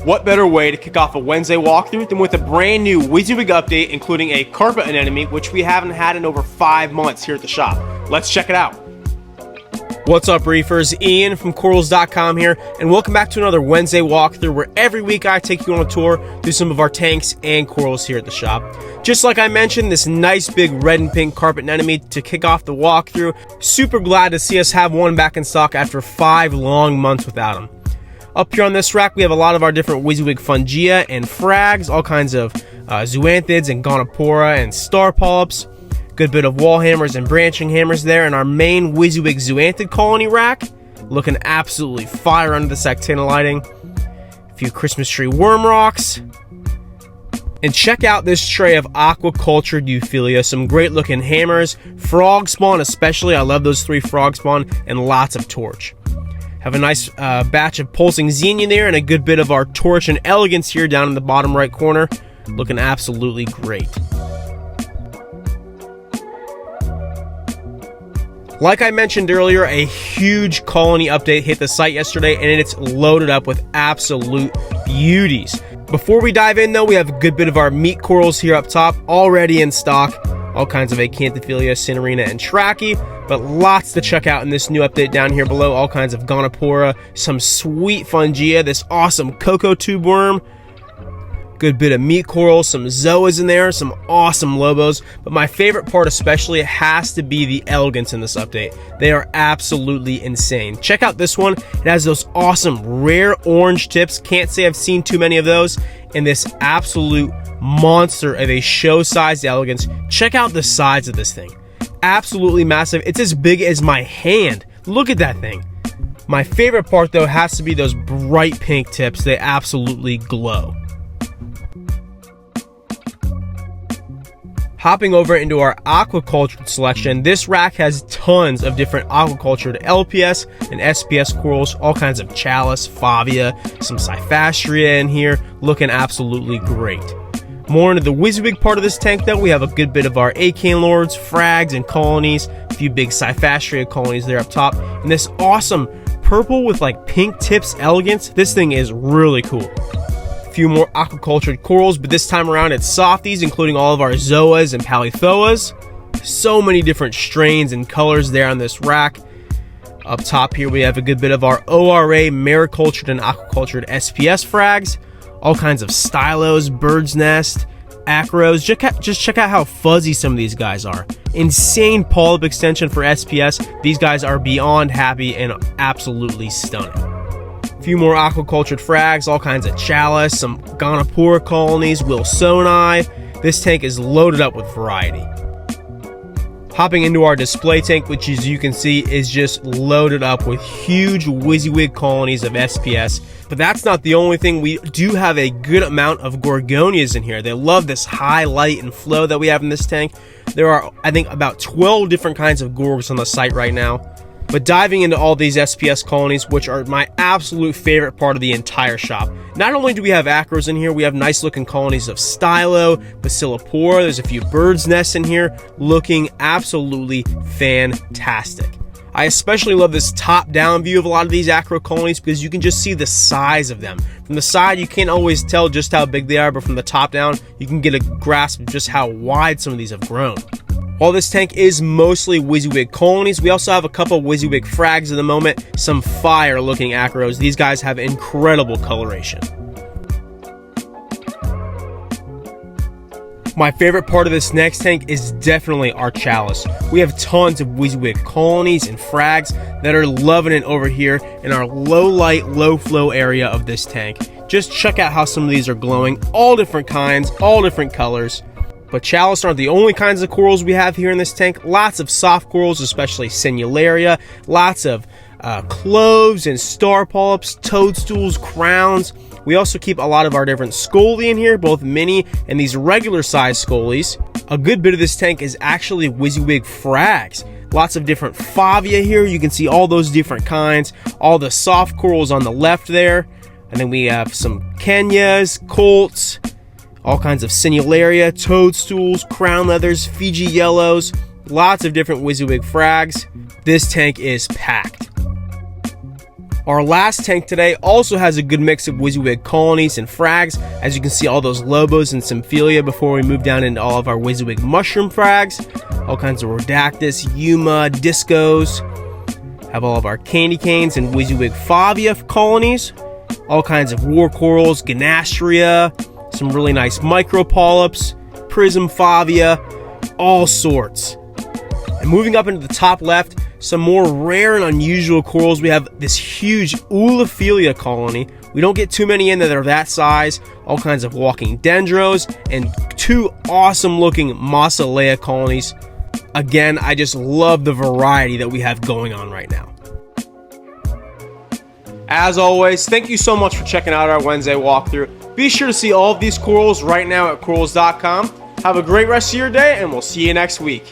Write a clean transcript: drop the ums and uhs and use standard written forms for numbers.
What better way to kick off a Wednesday walkthrough than with a brand new Wizywig update, including a carpet anemone, which we haven't had in over 5 months here at the shop. Let's check it out. What's up, reefers? Ian from Corals.com here, and welcome back to another Wednesday walkthrough where every week I take you on a tour through some of our tanks and corals here at the shop. Just like I mentioned, this nice big red and pink carpet anemone to kick off the walkthrough. Super glad to see us have one back in stock after 5 long months without them. Up here on this rack, we have a lot of our different Wizywig fungia and frags, all kinds of zoanthids and gonopora and star polyps. Good bit of wall hammers and branching hammers there, and our main Wizywig zoanthid colony rack, looking absolutely fire under the Sactina lighting. A few Christmas tree worm rocks. And check out this tray of Aquacultured Euphyllia, some great looking hammers, frog spawn especially, I love those 3 frog spawn, and lots of torch. Have a nice batch of pulsing xenia there, and a good bit of our torch and elegance here down in the bottom right corner, looking absolutely great. Like I mentioned earlier, a huge colony update hit the site yesterday, and it's loaded up with absolute beauties. Before we dive in though, we have a good bit of our meat corals here up top, already in stock. All kinds of Acanthophilia, Cinerina, and Trachy, but lots to check out in this new update down here below. All kinds of Gonopora, some sweet fungia, this awesome cocoa tube worm, good bit of meat corals, some zoas in there, some awesome lobos, but my favorite part especially has to be the elegance in this update. They are absolutely insane. Check out this one. It has those awesome rare orange tips. Can't say I've seen too many of those. And this absolute monster of a show-sized elegance. Check out the size of this thing. Absolutely massive. It's as big as my hand. Look at that thing. My favorite part though has to be those bright pink tips. They absolutely glow. Hopping over into our aquacultured selection, this rack has tons of different aquacultured LPS and SPS corals, all kinds of Chalice, Favia, some Cyphastria in here, looking absolutely great. More into the Wizywig part of this tank though, we have a good bit of our Acan Lords, frags, and colonies, a few big Cyphastria colonies there up top, and this awesome purple with like pink tips elegance. This thing is really cool. Few more aquacultured corals, but this time around it's softies, including all of our zoas and palithoas. So many different strains and colors there on this rack. Up top here we have a good bit of our ORA maricultured and aquacultured SPS frags, all kinds of stylos, bird's nest, acros. Just check out how fuzzy some of these guys are. Insane polyp extension for SPS. These guys are beyond happy and absolutely stunning. Few more aquacultured frags, all kinds of Chalice, some Gonopora colonies, Wilsoni. This tank is loaded up with variety. Hopping into our display tank, which as you can see is just loaded up with huge Wizywig colonies of SPS. But that's not the only thing. We do have a good amount of Gorgonias in here. They love this high light and flow that we have in this tank. There are, I think, about 12 different kinds of Gorgs on the site right now. But diving into all these SPS colonies, which are my absolute favorite part of the entire shop. Not only do we have acros in here, we have nice looking colonies of Stylo, Bacillopora, there's a few bird's nests in here, looking absolutely fantastic. I especially love this top-down view of a lot of these acro colonies because you can just see the size of them. From the side, you can't always tell just how big they are, but from the top down, you can get a grasp of just how wide some of these have grown. While this tank is mostly Wizywig colonies, we also have a couple Wizywig frags at the moment, some fire-looking acros. These guys have incredible coloration. My favorite part of this next tank is definitely our Chalice. We have tons of Wizywig colonies and frags that are loving it over here in our low light, low flow area of this tank. Just check out how some of these are glowing, all different kinds, all different colors. But Chalice aren't the only kinds of corals we have here in this tank. Lots of soft corals, especially Sinularia, lots of cloves and star polyps, toadstools, crowns. We also keep a lot of our different scoli in here, both mini and these regular size scolies. A good bit of this tank is actually Wizywig frags. Lots of different Favia here. You can see all those different kinds, all the soft corals on the left there. And then we have some Kenyas, Colts, all kinds of Sinularia, toadstools, crown leathers, Fiji yellows, lots of different Wizywig frags. This tank is packed. Our last tank today also has a good mix of Wizywig colonies and frags. As you can see, all those Lobos and Symphilia before we move down into all of our Wizywig mushroom frags. All kinds of Rhodactis, Yuma, Discos. Have all of our Candy Canes and Wizywig Favia colonies. All kinds of War Corals, Ganastria, some really nice Micro Polyps, Prism Favia, all sorts. And moving up into the top left, some more rare and unusual corals. We have this huge Uliphilia colony. We don't get too many in that are that size. All kinds of walking dendros and two awesome looking Mossilea colonies. Again, I just love the variety that we have going on right now. As always, thank you so much for checking out our Wednesday walkthrough. Be sure to see all of these corals right now at corals.com. Have a great rest of your day, and we'll see you next week.